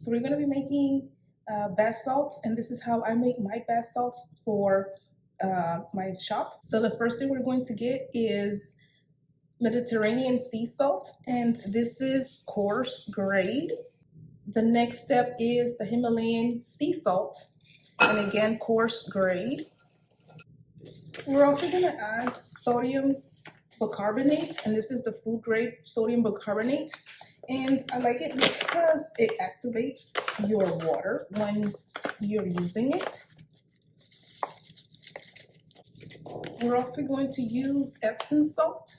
So we're going to be making bath salts, and this is how I make my bath salts for my shop. So the first thing we're going to get is Mediterranean sea salt, and this is coarse grade. The next step is the Himalayan sea salt, and again coarse grade. We're also going to add sodium bicarbonate, and this is the food grade sodium bicarbonate, and I like it because it activates your water when you're using it. We're also going to use Epsom salt.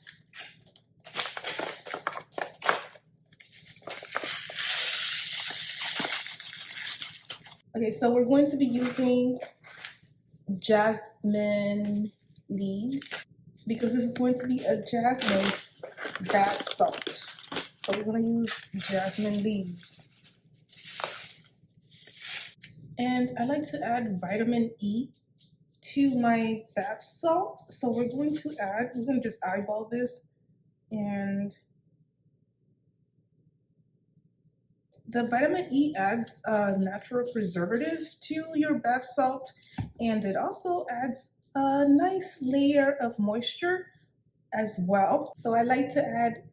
Okay, so we're going to be using jasmine leaves because this is going to be a jasmine bath salt. So we're going to use jasmine leaves. And I like to add vitamin E to my bath salt. So we're going to just eyeball this, and the vitamin E adds a natural preservative to your bath salt, and it also adds a nice layer of moisture as well. So I like to add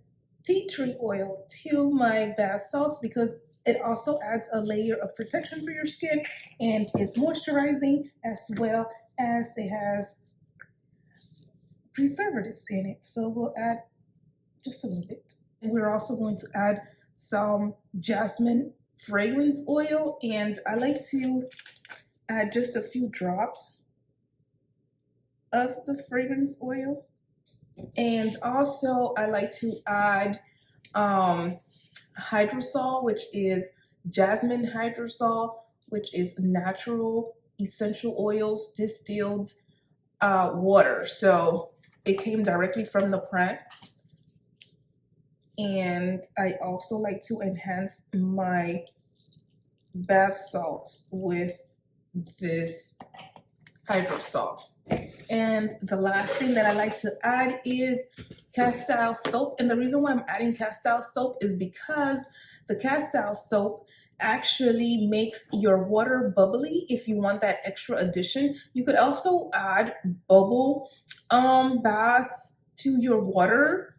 tea tree oil to my bath salts because it also adds a layer of protection for your skin and is moisturizing, as well as it has preservatives in it. So we'll add just a little bit. And we're also going to add some jasmine fragrance oil, and I like to add just a few drops of the fragrance oil. And also I like to add hydrosol, which is jasmine hydrosol, which is natural essential oils distilled water. So it came directly from the plant. And I also like to enhance my bath salts with this hydrosol. And the last thing that I like to add is castile soap. And the reason why I'm adding castile soap is because the castile soap actually makes your water bubbly. If you want that extra addition, you could also add bubble bath to your water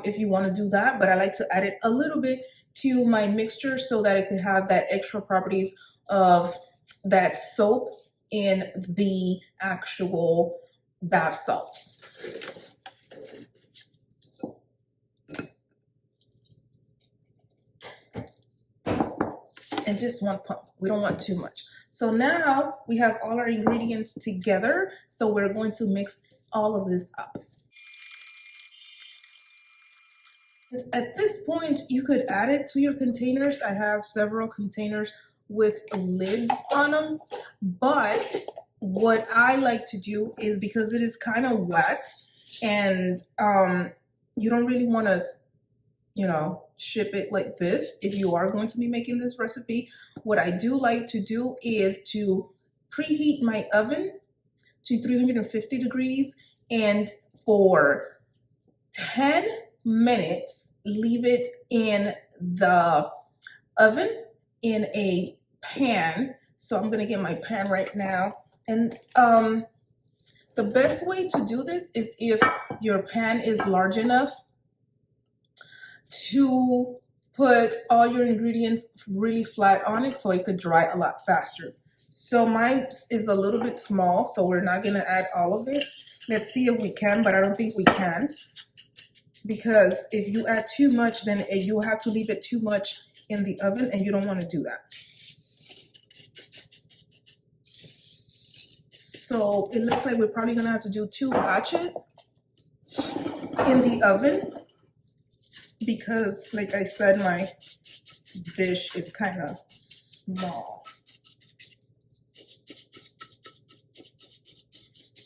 if you want to do that, but I like to add it a little bit to my mixture so that it could have that extra properties of that soap in the actual bath salt. And just one pump. We don't want too much. So now we have all our ingredients together. So we're going to mix all of this up. At this point, you could add it to your containers. I have several containers with lids on them, but what I like to do is, because it is kind of wet and you don't really want to, ship it like this. If you are going to be making this recipe, what I do like to do is to preheat my oven to 350 degrees, and for 10 minutes, leave it in the oven in a pan. So I'm gonna get my pan right now. And the best way to do this is if your pan is large enough to put all your ingredients really flat on it so it could dry a lot faster. So mine is a little bit small, so we're not gonna add all of it. Let's see if we can, but I don't think we can, because if you add too much, then you'll have to leave it too much in the oven, and you don't want to do that. So it looks like we're probably gonna have to do 2 batches in the oven, because like I said, my dish is kind of small.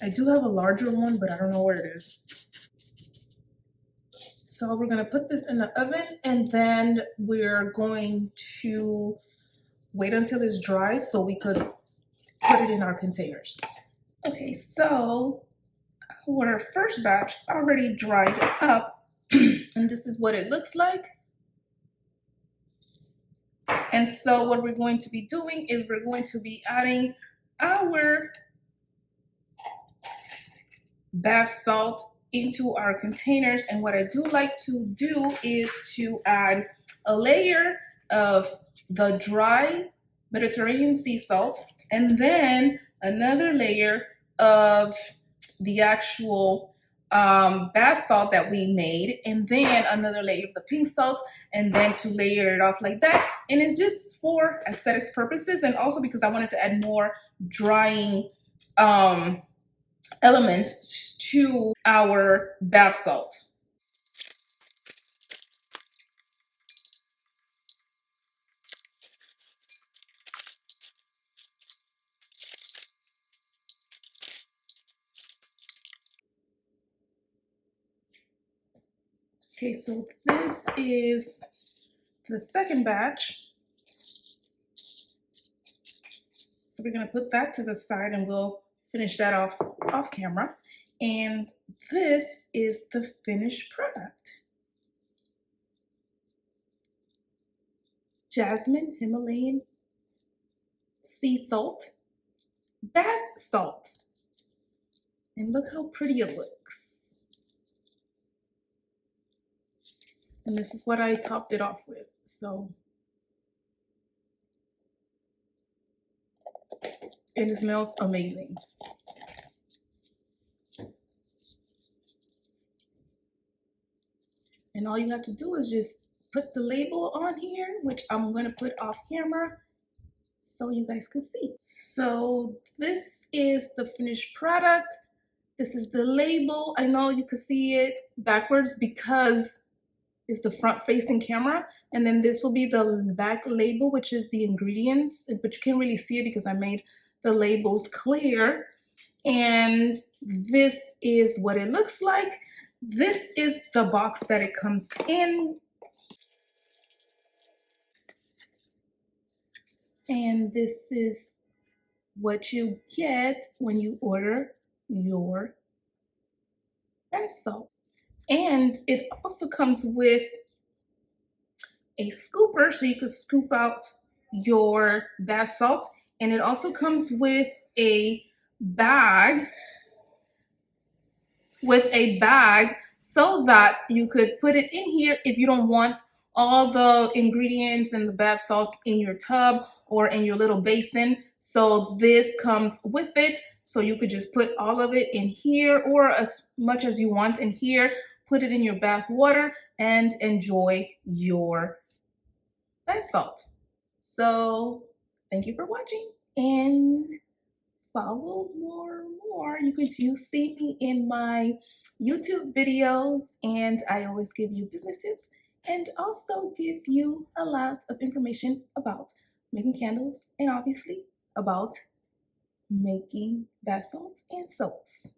I do have a larger one, but I don't know where it is. So we're gonna put this in the oven, and then we're going to wait until it's dry so we could put it in our containers. Okay, so our first batch already dried up, and this is what it looks like. And so what we're going to be doing is we're going to be adding our bath salt into our containers. And what I do like to do is to add a layer of the dry Mediterranean sea salt, and then another layer of the actual bath salt that we made, and then another layer of the pink salt, and then to layer it off like that. And it's just for aesthetics purposes, and also because I wanted to add more drying elements to our bath salt. Okay, so this is the second batch. So we're gonna put that to the side and we'll finish that off camera. And this is the finished product. Jasmine Himalayan sea salt, bath salt. And look how pretty it looks. And this is what I topped it off with. So, and it smells amazing. And all you have to do is just put the label on here, which I'm gonna put off camera so you guys can see. So this is the finished product. This is the label. I know you can see it backwards because it's the front facing camera. And then this will be the back label, which is the ingredients, but you can't really see it because I made the labels clear. And this is what it looks like. This is the box that it comes in. And this is what you get when you order your bath salt. And it also comes with a scooper so you can scoop out your bath salt. And it also comes with a bag so that you could put it in here if you don't want all the ingredients and the bath salts in your tub or in your little basin. So this comes with it. So you could just put all of it in here or as much as you want in here, put it in your bath water and enjoy your bath salt. So thank you for watching and follow more. You see me in my YouTube videos, and I always give you business tips and also give you a lot of information about making candles and obviously about making bath salts and soaps.